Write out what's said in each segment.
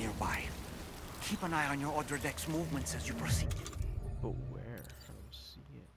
nearby. Keep an eye on your other deck's movements as you proceed. But where? I don't see it.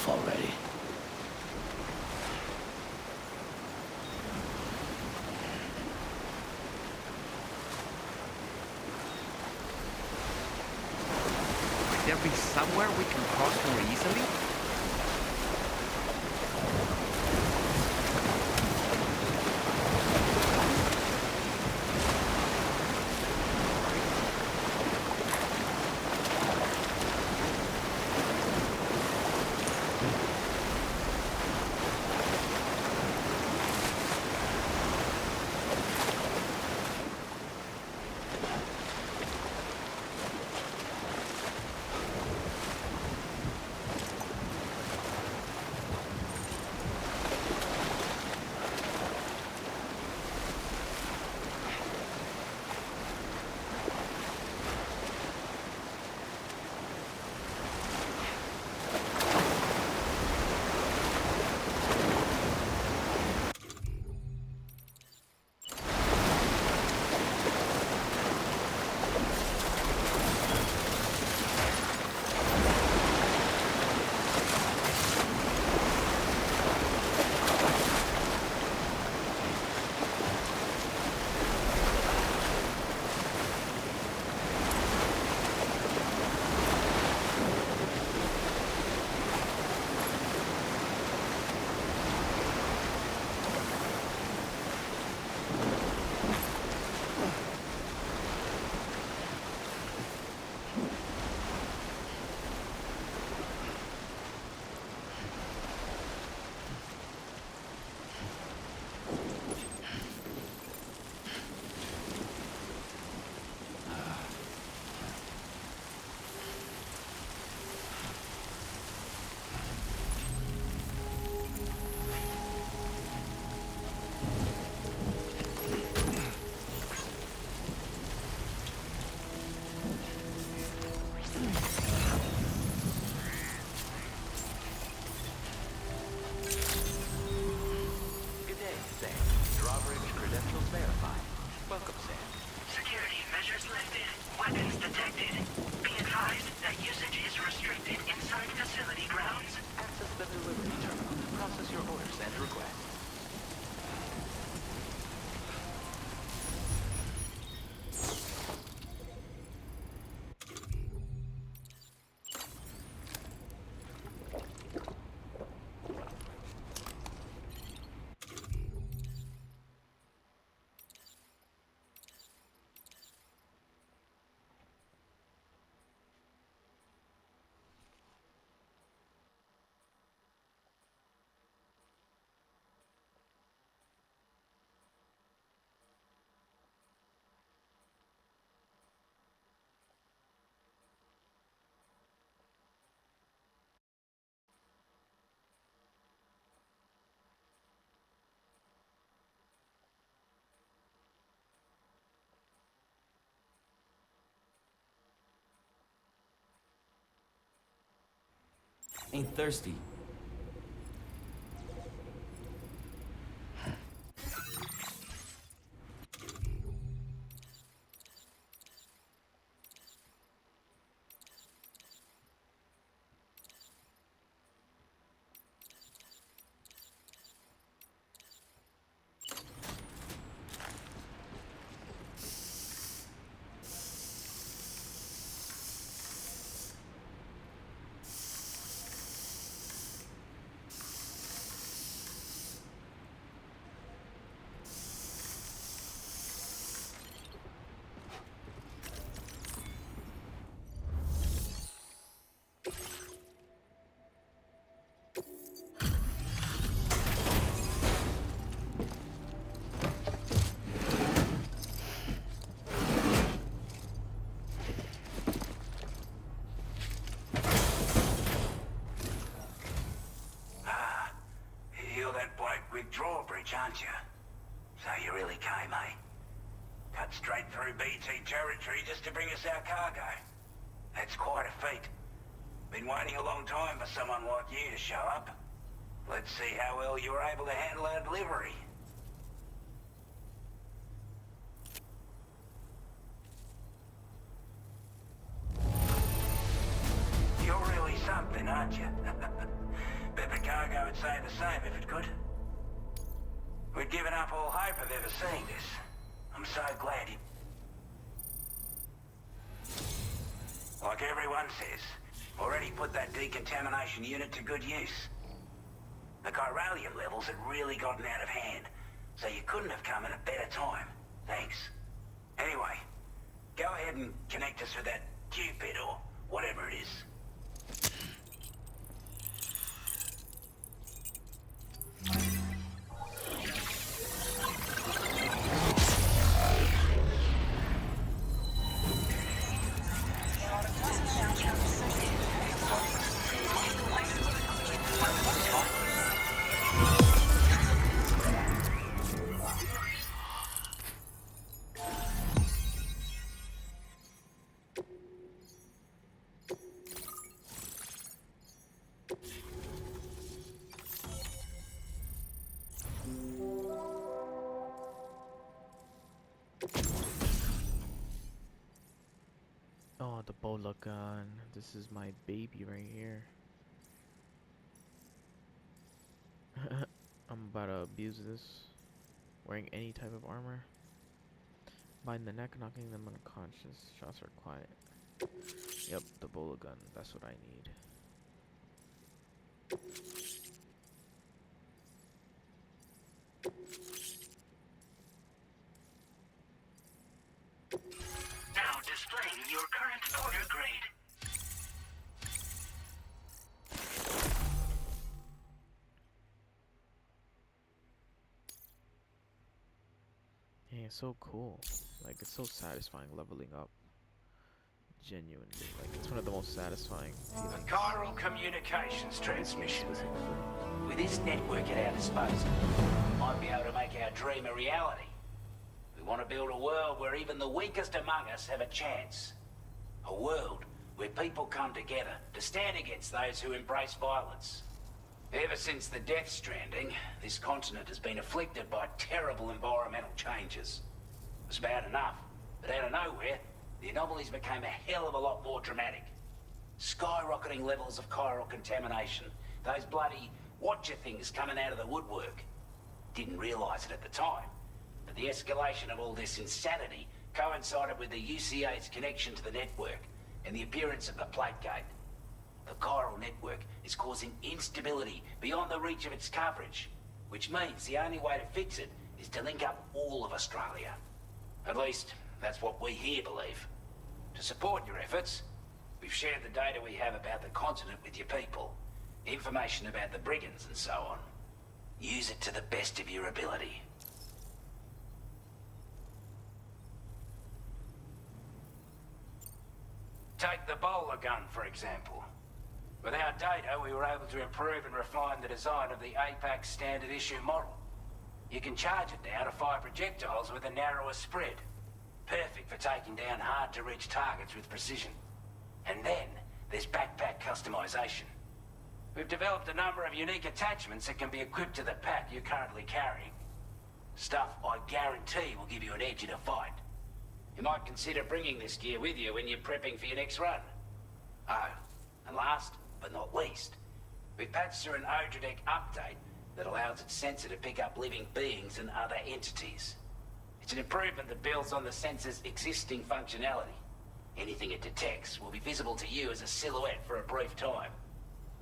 enough already. Might there be somewhere we can cross more easily? Ain't thirsty. Drawbridge, aren't you? So you really came, eh? Cut straight through BT territory just to bring us our cargo. That's quite a feat. Been waiting a long time for someone like you to show up. Let's see how well you were able to handle our delivery. You're really something, aren't you? would say the same if it could. We'd given up all hope of ever seeing this. I'm so glad you... Like everyone says, already put that decontamination unit to good use. The chiralium levels had really gotten out of hand, so you couldn't have come at a better time. Thanks. Anyway, go ahead and connect us with that Cupid or whatever it is. Oh, the bola gun. This is my baby right here. I'm about to abuse this. Wearing any type of armor. Bind the neck, knocking them unconscious. Shots are quiet. Yep, the bola gun. That's what I need. Now displaying your current order grade. Hey, it's so cool. Like, it's so satisfying leveling up. Genuinely. Like, it's one of the most satisfying feelings. A chiral communications transmission. With this network at our disposal, we might be able to make our dream a reality. We want to build a world where even the weakest among us have a chance. A world where people come together to stand against those who embrace violence. Ever since the death stranding, this continent has been afflicted by terrible environmental changes. It was bad enough, but out of nowhere, the anomalies became a hell of a lot more dramatic. Skyrocketing levels of chiral contamination. Those bloody watcher things coming out of the woodwork. Didn't realise it at the time, but the escalation of all this insanity coincided with the UCA's connection to the network and the appearance of the plate gate. The chiral network is causing instability beyond the reach of its coverage, which means the only way to fix it is to link up all of Australia. At least, that's what we here believe. To support your efforts, we've shared the data we have about the continent with your people, information about the brigands and so on. Use it to the best of your ability. Take the bowler gun, for example. With our data, we were able to improve and refine the design of the APAC standard issue model. You can charge it now to fire projectiles with a narrower spread. Perfect for taking down hard-to-reach targets with precision. And then, there's backpack customization. We've developed a number of unique attachments that can be equipped to the pack you're currently carrying. Stuff I guarantee will give you an edge in a fight. You might consider bringing this gear with you when you're prepping for your next run. Oh, and last but not least, we've patched through an Odradek update that allows its sensor to pick up living beings and other entities. It's an improvement that builds on the sensor's existing functionality. Anything it detects will be visible to you as a silhouette for a brief time.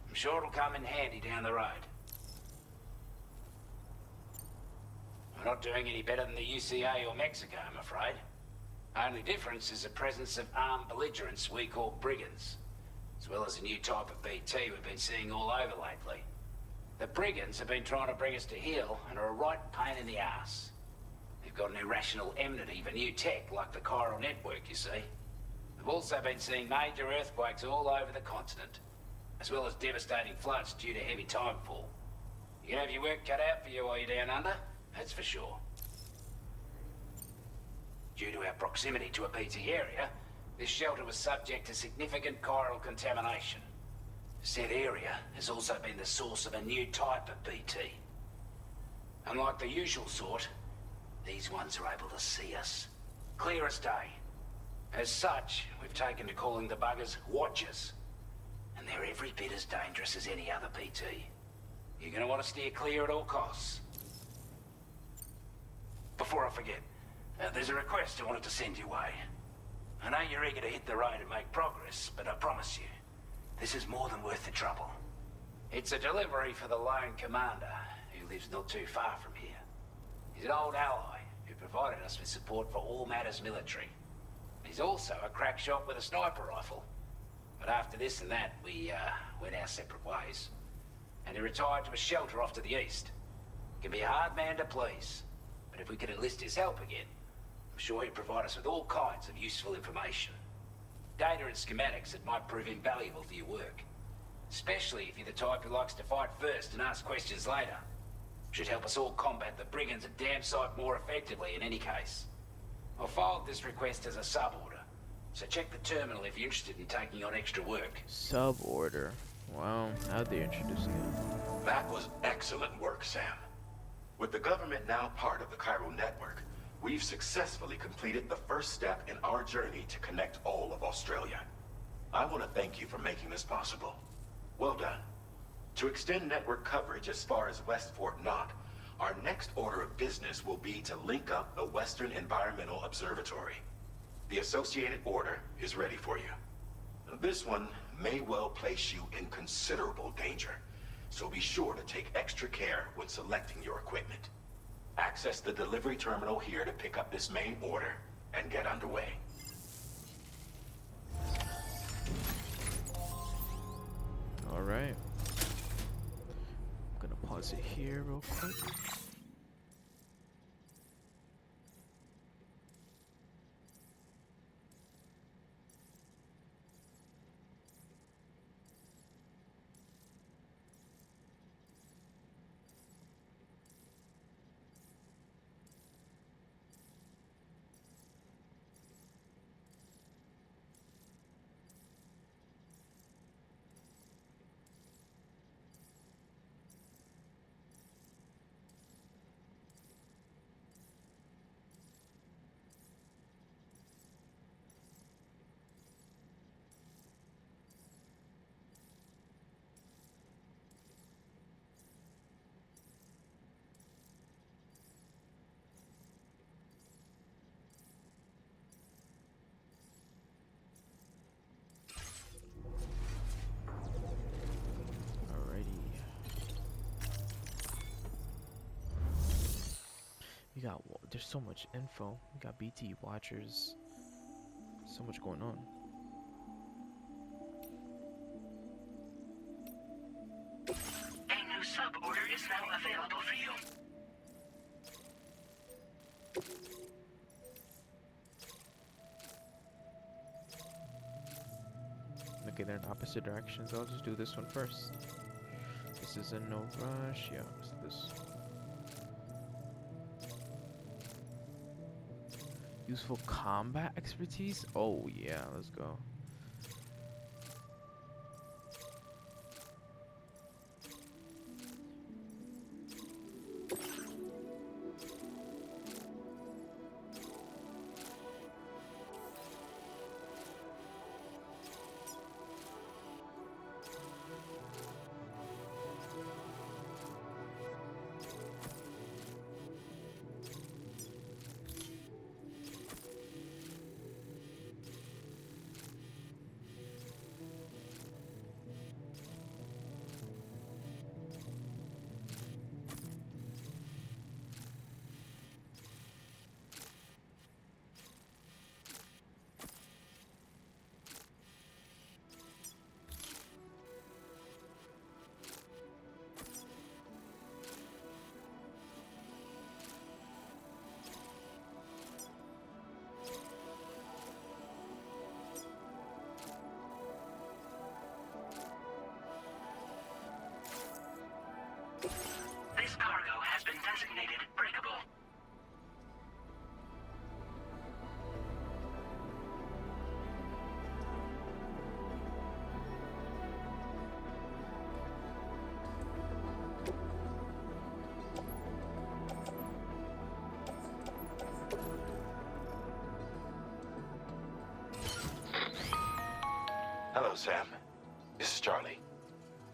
I'm sure it'll come in handy down the road. We're not doing any better than the UCA or Mexico, I'm afraid. Only difference is the presence of armed belligerents we call brigands, as well as a new type of BT we've been seeing all over lately. The brigands have been trying to bring us to heel and are a right pain in the ass. They've got an irrational enmity for new tech like the chiral network, you see. We've also been seeing major earthquakes all over the continent, as well as devastating floods due to heavy timefall. You can have your work cut out for you while you're down under, that's for sure. Due to our proximity to a BT area, this shelter was subject to significant chiral contamination. Said area has also been the source of a new type of BT. Unlike the usual sort, these ones are able to see us. Clear as day. As such, we've taken to calling the buggers Watchers. And they're every bit as dangerous as any other BT. You're gonna want to steer clear at all costs. Before I forget, there's a request I wanted to send your way. I know you're eager to hit the road and make progress, but I promise you, this is more than worth the trouble. It's a delivery for the lone commander, who lives not too far from here. He's an old ally who provided us with support for all matters military. He's also a crack shot with a sniper rifle. But after this and that, we went our separate ways. And he retired to a shelter off to the east. Can be a hard man to please, but if we could enlist his help again, I'm sure he'd provide us with all kinds of useful information. Data and schematics that might prove invaluable for your work. Especially if you're the type who likes to fight first and ask questions later. Should help us all combat the brigands a damn sight more effectively in any case. I filed this request as a sub-order, so check the terminal if you're interested in taking on extra work. Sub-order. Wow, how'd they introduce it? That was excellent work, Sam. With the government now part of the Cairo network, we've successfully completed the first step in our journey to connect all of Australia. I want to thank you for making this possible. Well done. To extend network coverage as far as West Fort Knott, our next order of business will be to link up the Western Environmental Observatory. The associated order is ready for you. This one may well place you in considerable danger, so be sure to take extra care when selecting your equipment. Access the delivery terminal here to pick up this main order and get underway. Alright. I'm gonna pause it here real quick. You got, there's so much info. You got BT watchers. So much going on. A new sub-order is now available for you. Okay, they're in opposite directions. I'll just do this one first. This is a no rush. Yeah, let's do this. Useful combat expertise? Oh yeah, let's go. This cargo has been designated breakable. Hello, Sam. This is Charlie.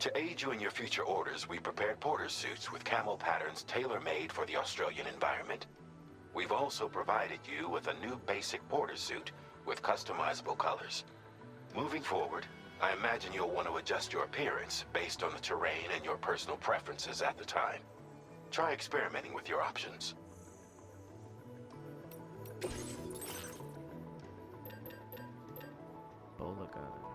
To aid you in your future orders, we prepared porter suits with camel patterns tailor-made for the Australian environment. We've also provided you with a new basic porter suit with customizable colors. Moving forward, I imagine you'll want to adjust your appearance based on the terrain and your personal preferences at the time. Try experimenting with your options. Bola gun.